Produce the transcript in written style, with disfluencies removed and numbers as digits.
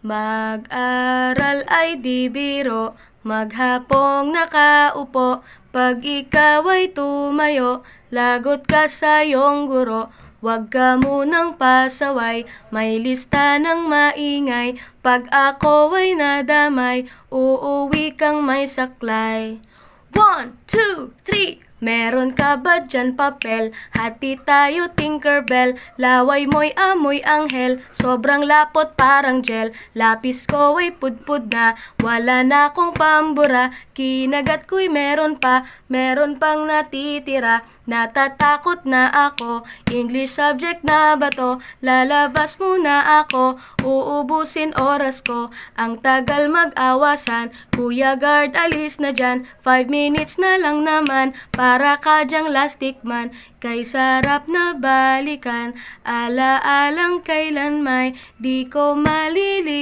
Mag-aral ay di biro, maghapong nakaupo. Pag ikaw ay tumayo, lagot ka sa iyong guro. Huwag ka munang pasaway, may lista ng maingay. Pag ako ay nadamay, uuwi kang may saklay. 1, 2, 3. Meron ka ba dyan papel? Hati tayo Tinkerbell. Laway mo'y amoy anghel, sobrang lapot parang gel. Lapis ko ay pudpud na, wala na akong pambura. Kinagat ko'y meron pang natitira. Natatakot na ako, English subject na ba to? Lalabas muna ako, uubusin oras ko. Ang tagal mag-awasan, Kuya Guard alis na dyan. 5 minutes na lang naman, para ka dyang lastic man. Kay sarap na balikan, ala-alang kailan may di ko malilimutan.